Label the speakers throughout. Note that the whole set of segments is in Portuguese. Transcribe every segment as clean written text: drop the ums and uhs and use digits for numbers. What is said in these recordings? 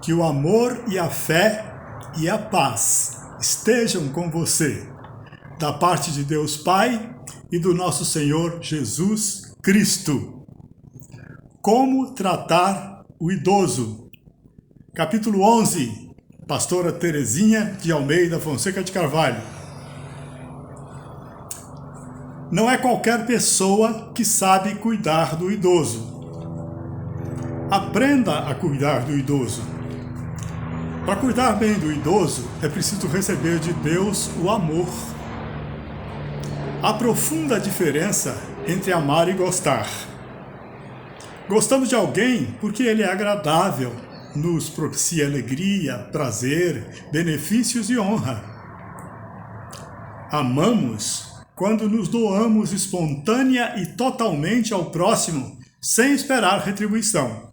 Speaker 1: Que o amor e a fé e a paz estejam com você, da parte de Deus Pai e do nosso Senhor Jesus Cristo. Como tratar o idoso? Capítulo 11, Pastora Terezinha de Almeida Fonseca de Carvalho. Não é qualquer pessoa que sabe cuidar do idoso. Aprenda a cuidar do idoso. Para cuidar bem do idoso, é preciso receber de Deus o amor. Há profunda diferença entre amar e gostar. Gostamos de alguém porque ele é agradável, nos propicia alegria, prazer, benefícios e honra. Amamos quando nos doamos espontânea e totalmente ao próximo, sem esperar retribuição.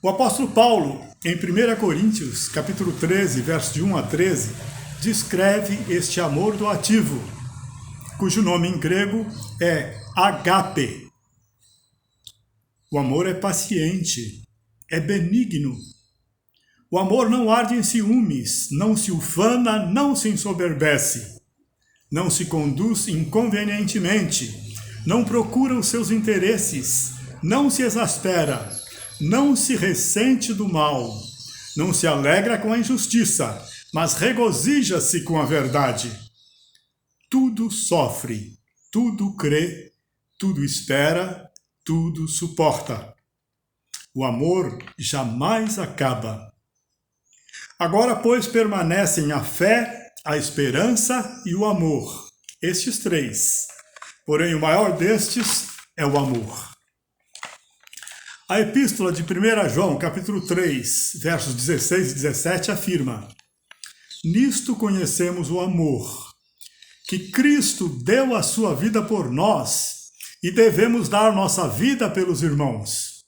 Speaker 1: O apóstolo Paulo, em 1 Coríntios, capítulo 13, versos de 1 a 13, descreve este amor doativo, cujo nome em grego é agape. O amor é paciente, é benigno. O amor não arde em ciúmes, não se ufana, não se ensoberbece, não se conduz inconvenientemente, não procura os seus interesses, não se exaspera, não se ressente do mal, não se alegra com a injustiça, mas regozija-se com a verdade. Tudo sofre, tudo crê, tudo espera, tudo suporta. O amor jamais acaba. Agora, pois, permanecem a fé, a esperança e o amor, estes três. Porém, o maior destes é o amor. A epístola de 1 João, capítulo 3, versos 16 e 17, afirma: Nisto conhecemos o amor, que Cristo deu a sua vida por nós e devemos dar nossa vida pelos irmãos.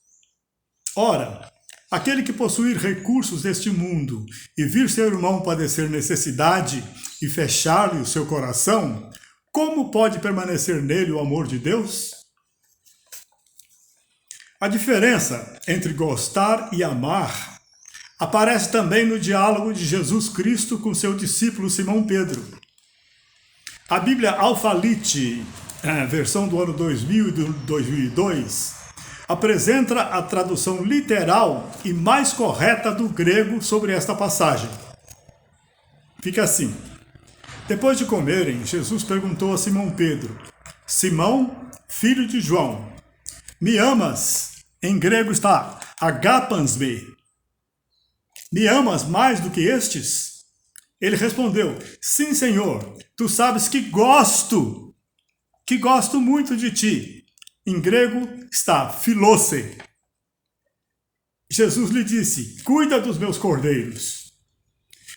Speaker 1: Ora, aquele que possuir recursos deste mundo e vir seu irmão padecer necessidade e fechar-lhe o seu coração, como pode permanecer nele o amor de Deus? A diferença entre gostar e amar aparece também no diálogo de Jesus Cristo com seu discípulo Simão Pedro. A Bíblia Alfalite, versão do ano 2000 e do 2002, apresenta a tradução literal e mais correta do grego sobre esta passagem. Fica assim: Depois de comerem, Jesus perguntou a Simão Pedro: Simão, filho de João, me amas? Em grego está agapansme. Me amas mais do que estes? Ele respondeu: Sim, Senhor, tu sabes que gosto muito de ti. Em grego está filose. Jesus lhe disse: Cuida dos meus cordeiros.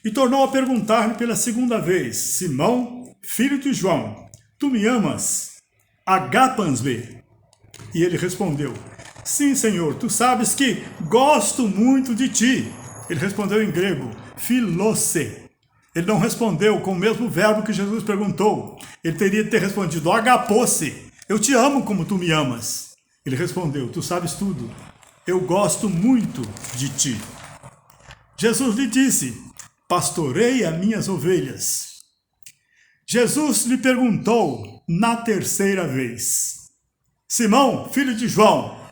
Speaker 1: E tornou a perguntar-lhe pela segunda vez: Simão, filho de João, tu me amas? Agapansme. E ele respondeu: Sim, Senhor, tu sabes que gosto muito de ti. Ele respondeu em grego: filose. Ele não respondeu com o mesmo verbo que Jesus perguntou. Ele teria de ter respondido: agapose. Eu te amo como tu me amas. Ele respondeu: tu sabes tudo. Eu gosto muito de ti. Jesus lhe disse: pastoreia minhas ovelhas. Jesus lhe perguntou na terceira vez: Simão, filho de João,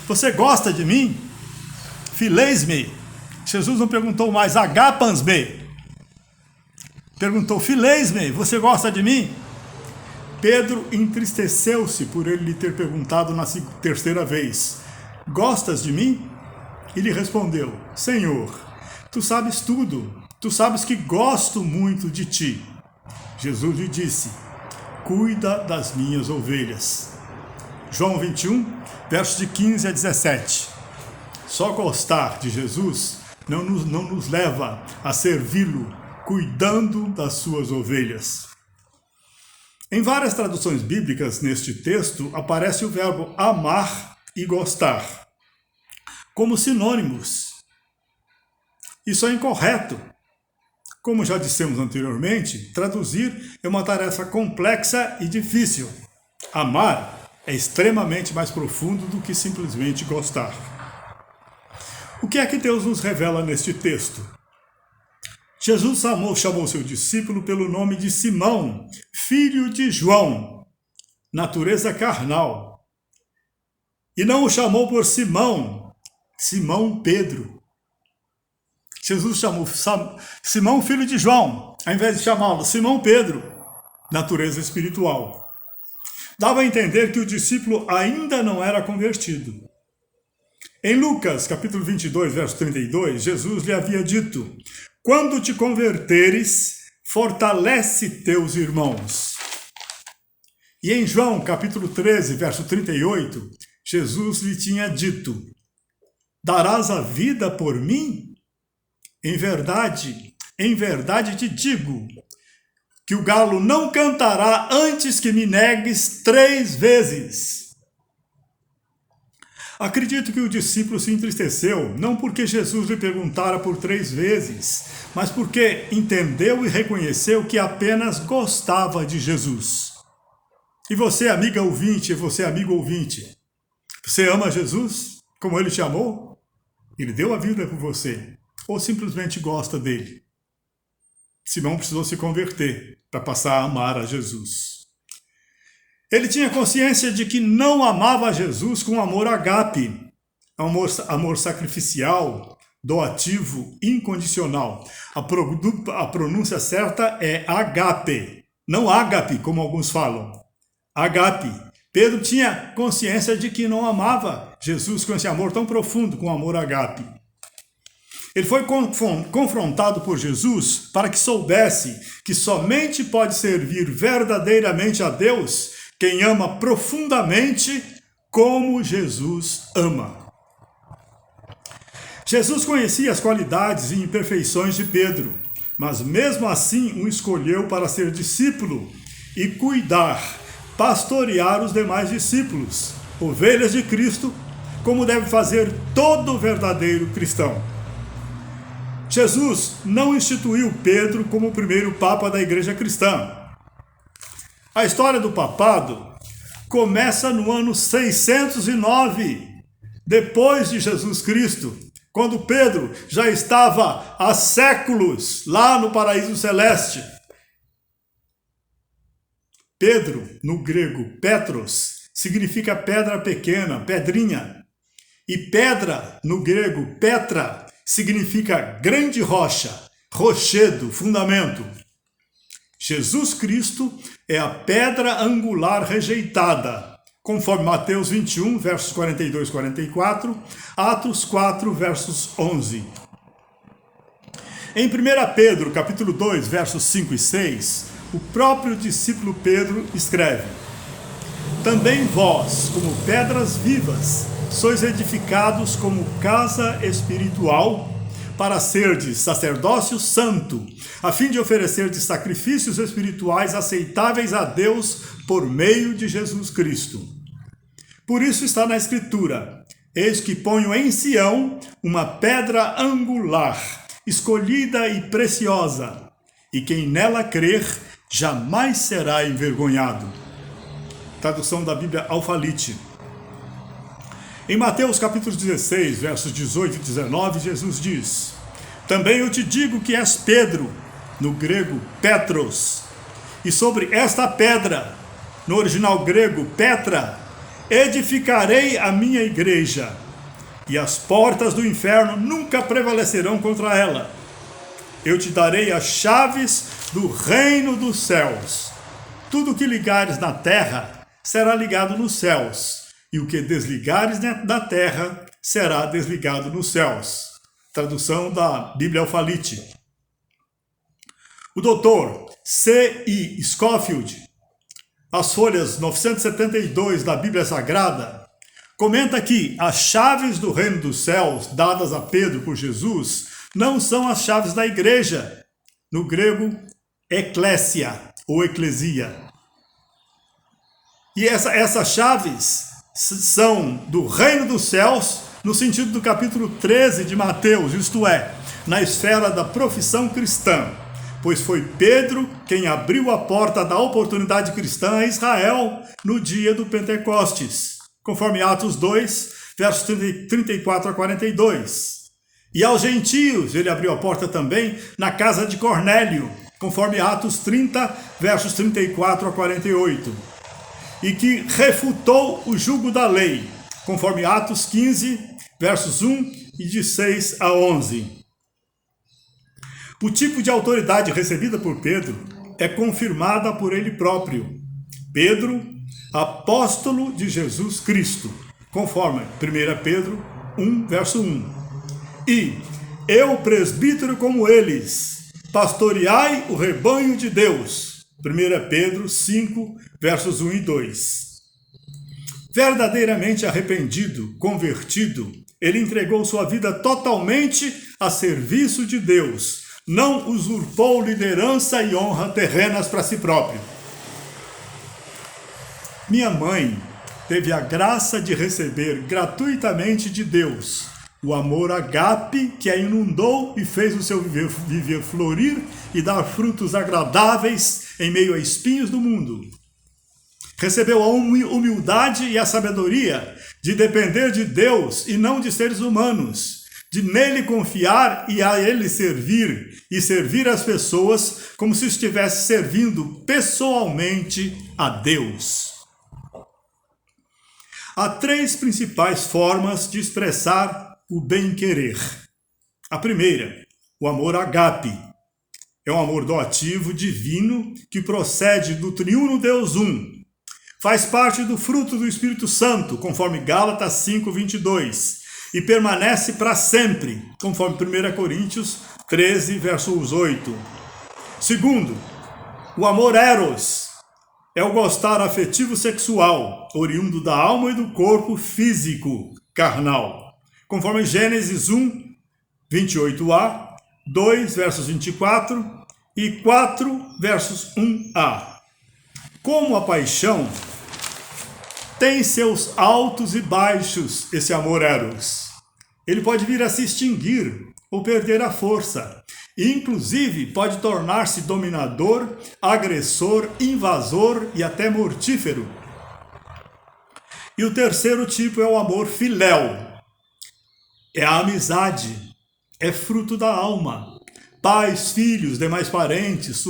Speaker 1: você gosta de mim? Fileis-me. Jesus não perguntou mais agapansme. Perguntou: fileis-me, você gosta de mim? Pedro entristeceu-se por ele lhe ter perguntado na terceira vez: gostas de mim? E lhe respondeu: Senhor, tu sabes tudo, tu sabes que gosto muito de ti. Jesus lhe disse: cuida das minhas ovelhas. João 21, versos de 15 a 17. Só gostar de Jesus não nos leva a servi-lo, cuidando das suas ovelhas. Em várias traduções bíblicas, neste texto, aparece o verbo amar e gostar como sinônimos. Isso é incorreto. Como já dissemos anteriormente, traduzir é uma tarefa complexa e difícil. Amar é extremamente mais profundo do que simplesmente gostar. O que é que Deus nos revela neste texto? Jesus chamou seu discípulo pelo nome de Simão, filho de João, natureza carnal. E não o chamou por Simão Pedro. Jesus chamou Simão, filho de João, ao invés de chamá-lo Simão Pedro, natureza espiritual. Dava a entender que o discípulo ainda não era convertido. Em Lucas, capítulo 22, verso 32, Jesus lhe havia dito: quando te converteres, fortalece teus irmãos. E em João, capítulo 13, verso 38, Jesus lhe tinha dito: darás a vida por mim? Em verdade te digo, que o galo não cantará antes que me negues 3 vezes. Acredito que o discípulo se entristeceu, não porque Jesus lhe perguntara por 3 vezes, mas porque entendeu e reconheceu que apenas gostava de Jesus. E você, amiga ouvinte, você, amigo ouvinte, você ama Jesus como ele te amou? Ele deu a vida por você, ou simplesmente gosta dele? Simão precisou se converter para passar a amar a Jesus. Ele tinha consciência de que não amava Jesus com amor agape, amor sacrificial, doativo, incondicional. A pronúncia certa é agape, não ágape, como alguns falam. Agape. Pedro tinha consciência de que não amava Jesus com esse amor tão profundo, com amor agape. Ele foi confrontado por Jesus para que soubesse que somente pode servir verdadeiramente a Deus quem ama profundamente como Jesus ama. Jesus conhecia as qualidades e imperfeições de Pedro, mas mesmo assim o escolheu para ser discípulo e cuidar, pastorear os demais discípulos, ovelhas de Cristo, como deve fazer todo verdadeiro cristão. Jesus não instituiu Pedro como o primeiro papa da igreja cristã. A história do papado começa no ano 609, depois de Jesus Cristo, quando Pedro já estava há séculos lá no paraíso celeste. Pedro, no grego Petros, significa pedra pequena, pedrinha. E pedra, no grego Petra, significa grande rocha, rochedo, fundamento. Jesus Cristo é a pedra angular rejeitada, conforme Mateus 21, versos 42 e 44, Atos 4, versos 11. Em 1 Pedro, capítulo 2, versos 5 e 6, o próprio discípulo Pedro escreve: também vós, como pedras vivas, sois edificados como casa espiritual, para serdes sacerdócio santo, a fim de oferecerdes sacrifícios espirituais aceitáveis a Deus por meio de Jesus Cristo. Por isso está na Escritura: eis que ponho em Sião uma pedra angular, escolhida e preciosa, e quem nela crer jamais será envergonhado. Tradução da Bíblia Alfalite. Em Mateus capítulo 16, versos 18 e 19, Jesus diz: também eu te digo que és Pedro, no grego Petros, e sobre esta pedra, no original grego Petra, edificarei a minha igreja, e as portas do inferno nunca prevalecerão contra ela. Eu te darei as chaves do reino dos céus. Tudo que ligares na terra será ligado nos céus, e o que desligares da terra será desligado nos céus. Tradução da Bíblia Alfalite. O doutor C.I. Scofield, as folhas 972 da Bíblia Sagrada, comenta que as chaves do reino dos céus dadas a Pedro por Jesus não são as chaves da igreja, no grego eclésia ou eclesia. E essas chaves são do reino dos céus, no sentido do capítulo 13 de Mateus, isto é, na esfera da profissão cristã, pois foi Pedro quem abriu a porta da oportunidade cristã a Israel no dia do Pentecostes, conforme Atos 2, versos 34 a 42. E aos gentios ele abriu a porta também na casa de Cornélio, conforme Atos 30, versos 34 a 48. E que refutou o jugo da lei, conforme Atos 15, versos 1 e de 6 a 11. O tipo de autoridade recebida por Pedro é confirmada por ele próprio. Pedro, apóstolo de Jesus Cristo, conforme 1 Pedro 1, verso 1. E eu, presbítero como eles, pastoreai o rebanho de Deus. 1 Pedro 5, versos 1 e 2. Verdadeiramente arrependido, convertido, ele entregou sua vida totalmente a serviço de Deus. Não usurpou liderança e honra terrenas para si próprio. Minha mãe teve a graça de receber gratuitamente de Deus o amor ágape que a inundou e fez o seu viver florir e dar frutos agradáveis em meio a espinhos do mundo. Recebeu a humildade e a sabedoria de depender de Deus e não de seres humanos, de nele confiar e a ele servir, e servir as pessoas como se estivesse servindo pessoalmente a Deus. Há 3 principais formas de expressar o bem-querer. A primeira, o amor ágape. É um amor doativo, divino, que procede do triuno Deus um. Faz parte do fruto do Espírito Santo, conforme Gálatas 5, 22. E permanece para sempre, conforme 1 Coríntios 13, versos 8. Segundo, o amor eros. É o gostar afetivo sexual, oriundo da alma e do corpo físico, carnal. Conforme Gênesis 1, 28a, 2, versos 24 e 4, versos 1a. Como a paixão tem seus altos e baixos, esse amor eros. Ele pode vir a se extinguir ou perder a força. Inclusive, pode tornar-se dominador, agressor, invasor e até mortífero. E o terceiro tipo é o amor filéu. É a amizade, é fruto da alma. Pais, filhos, demais parentes,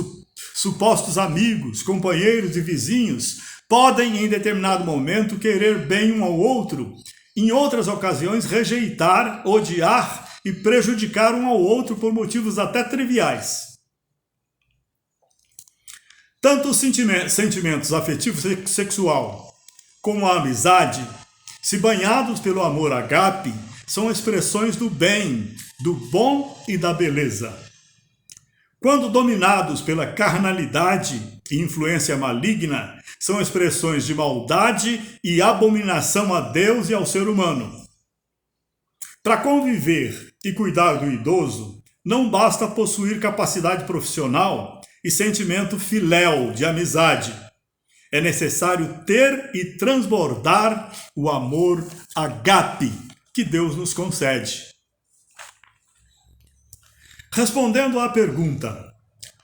Speaker 1: supostos amigos, companheiros e vizinhos podem, em determinado momento, querer bem um ao outro, em outras ocasiões, rejeitar, odiar e prejudicar um ao outro por motivos até triviais. Tanto os sentimentos afetivo sexual como a amizade, se banhados pelo amor ágape, são expressões do bem, do bom e da beleza. Quando dominados pela carnalidade e influência maligna, são expressões de maldade e abominação a Deus e ao ser humano. Para conviver e cuidar do idoso, não basta possuir capacidade profissional e sentimento filéu de amizade. É necessário ter e transbordar o amor ágape que Deus nos concede. Respondendo à pergunta,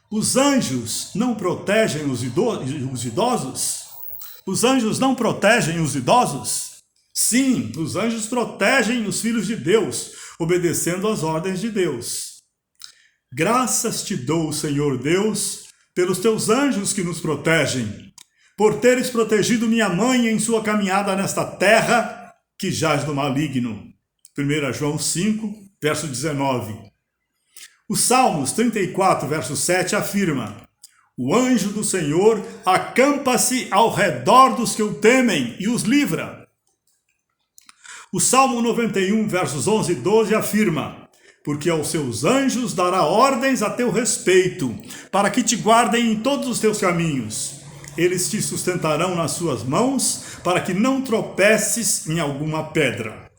Speaker 1: os anjos não protegem os idosos? Os anjos não protegem os idosos? Sim, os anjos protegem os filhos de Deus, obedecendo às ordens de Deus. Graças te dou, Senhor Deus, pelos teus anjos que nos protegem, por teres protegido minha mãe em sua caminhada nesta terra que jaz do maligno. 1 João 5, verso 19. O Salmos 34, verso 7 afirma: o anjo do Senhor acampa-se ao redor dos que o temem e os livra. O Salmo 91, versos 11 e 12 afirma: porque aos seus anjos dará ordens a teu respeito, para que te guardem em todos os teus caminhos. Eles te sustentarão nas suas mãos, para que não tropeces em alguma pedra.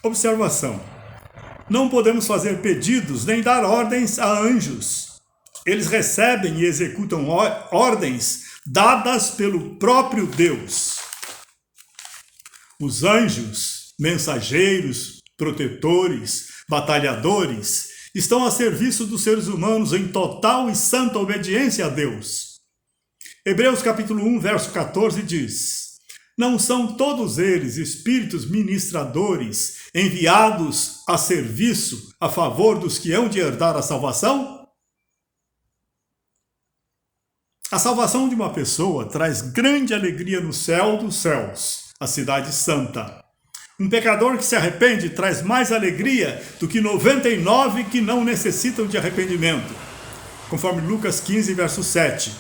Speaker 1: Observação: não podemos fazer pedidos nem dar ordens a anjos. Eles recebem e executam ordens dadas pelo próprio Deus. Os anjos, mensageiros, protetores, batalhadores, estão a serviço dos seres humanos em total e santa obediência a Deus. Hebreus capítulo 1, verso 14 diz: não são todos eles espíritos ministradores enviados a serviço a favor dos que hão de herdar a salvação? A salvação de uma pessoa traz grande alegria no céu dos céus, a cidade santa. Um pecador que se arrepende traz mais alegria do que 99 que não necessitam de arrependimento, conforme Lucas 15, verso 7,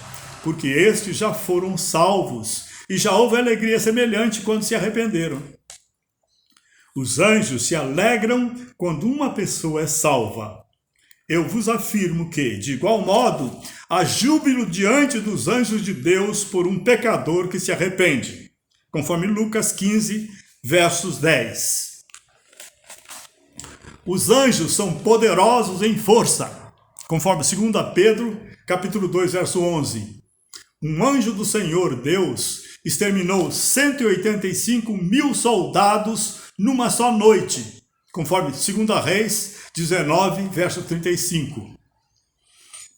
Speaker 1: porque estes já foram salvos e já houve alegria semelhante quando se arrependeram. Os anjos se alegram quando uma pessoa é salva. Eu vos afirmo que, de igual modo, há júbilo diante dos anjos de Deus por um pecador que se arrepende, conforme Lucas 15, versos 10. Os anjos são poderosos em força, conforme 2 Pedro, capítulo 2, verso 11. Um anjo do Senhor Deus exterminou 185 mil soldados numa só noite, conforme 2 Reis 19, verso 35.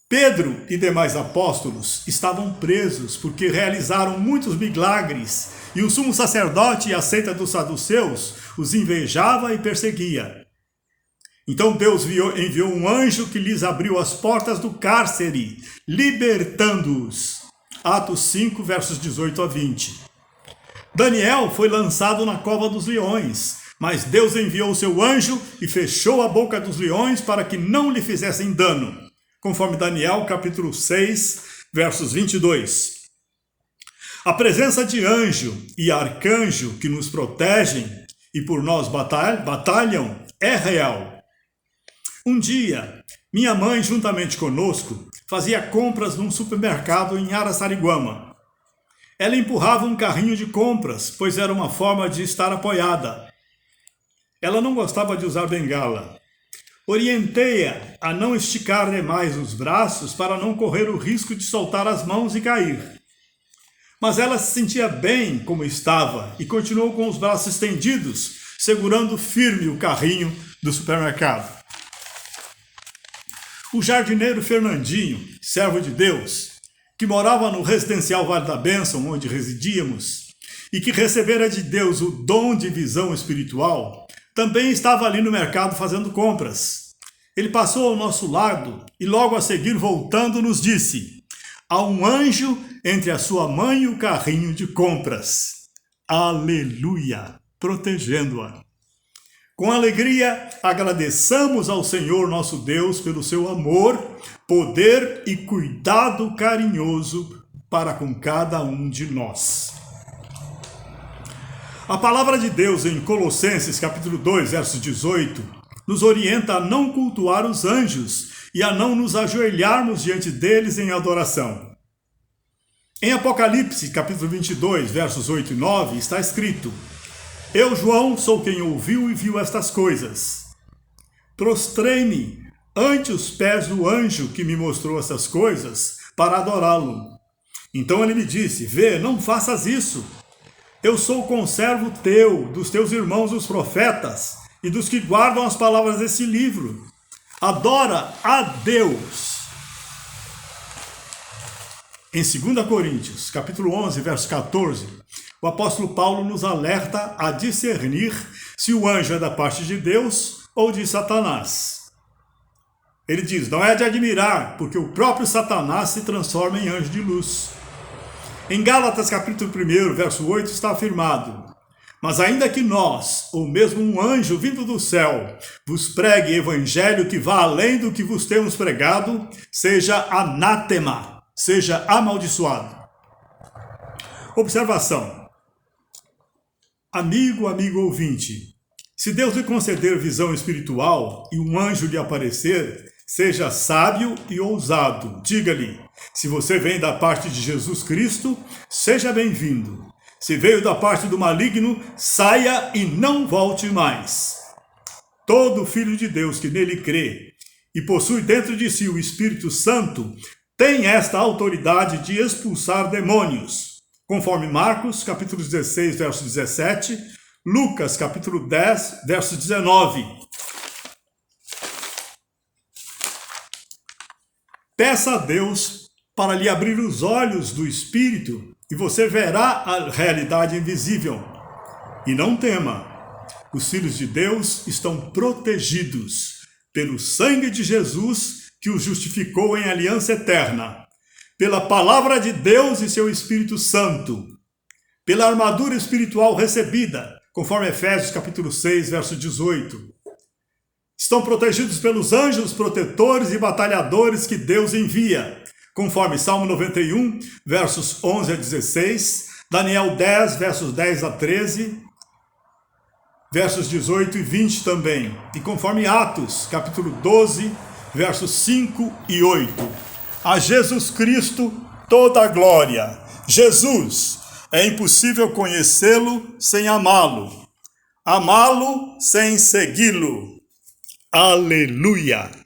Speaker 1: Pedro e demais apóstolos estavam presos porque realizaram muitos milagres e o sumo sacerdote e a seita dos saduceus os invejava e perseguia. Então Deus enviou um anjo que lhes abriu as portas do cárcere, libertando-os. Atos 5, versos 18 a 20. Daniel foi lançado na cova dos leões, mas Deus enviou o seu anjo e fechou a boca dos leões para que não lhe fizessem dano, conforme Daniel capítulo 6, versos 22. A presença de anjo e arcanjo que nos protegem e por nós batalham é real. Um dia, minha mãe, juntamente conosco, fazia compras num supermercado em Araçariguama. Ela empurrava um carrinho de compras, pois era uma forma de estar apoiada. Ela não gostava de usar bengala. Orientei-a a não esticar demais os braços para não correr o risco de soltar as mãos e cair. Mas ela se sentia bem como estava e continuou com os braços estendidos, segurando firme o carrinho do supermercado. O jardineiro Fernandinho, servo de Deus, que morava no residencial Vale da Bênção, onde residíamos, e que recebera de Deus o dom de visão espiritual, também estava ali no mercado fazendo compras. Ele passou ao nosso lado e logo a seguir, voltando, nos disse: há um anjo entre a sua mãe e o carrinho de compras. Aleluia! Protegendo-a. Com alegria, agradeçamos ao Senhor nosso Deus pelo seu amor, poder e cuidado carinhoso para com cada um de nós. A palavra de Deus em Colossenses capítulo 2, verso 18, nos orienta a não cultuar os anjos e a não nos ajoelharmos diante deles em adoração. Em Apocalipse capítulo 22, versos 8 e 9, está escrito: eu, João, sou quem ouviu e viu estas coisas. Prostrei-me ante os pés do anjo que me mostrou essas coisas para adorá-lo. Então ele me disse: vê, não faças isso. Eu sou conservo teu, dos teus irmãos os profetas e dos que guardam as palavras desse livro. Adora a Deus. Em 2 Coríntios, capítulo 11, verso 14, o apóstolo Paulo nos alerta a discernir se o anjo é da parte de Deus ou de Satanás. Ele diz: não é de admirar, porque o próprio Satanás se transforma em anjo de luz. Em Gálatas capítulo 1, verso 8 está afirmado: mas ainda que nós, ou mesmo um anjo vindo do céu, vos pregue evangelho que vá além do que vos temos pregado, seja anátema, seja amaldiçoado. Observação. Amigo ouvinte, se Deus lhe conceder visão espiritual e um anjo lhe aparecer, seja sábio e ousado. Diga-lhe: se você vem da parte de Jesus Cristo, seja bem-vindo. Se veio da parte do maligno, saia e não volte mais. Todo filho de Deus que nele crê e possui dentro de si o Espírito Santo tem esta autoridade de expulsar demônios, conforme Marcos, capítulo 16, verso 17, Lucas, capítulo 10, verso 19. Peça a Deus para lhe abrir os olhos do Espírito e você verá a realidade invisível. E não tema, Os filhos de Deus estão protegidos pelo sangue de Jesus que os justificou em aliança eterna, pela palavra de Deus e seu Espírito Santo, pela armadura espiritual recebida, conforme Efésios capítulo 6, verso 18. Estão protegidos pelos anjos protetores e batalhadores que Deus envia, conforme Salmo 91, versos 11 a 16, Daniel 10, versos 10 a 13, versos 18 e 20 também, e conforme Atos, capítulo 12, versos 5 e 8. A Jesus Cristo toda a glória. Jesus, é impossível conhecê-lo sem amá-lo, amá-lo sem segui-lo. Aleluia!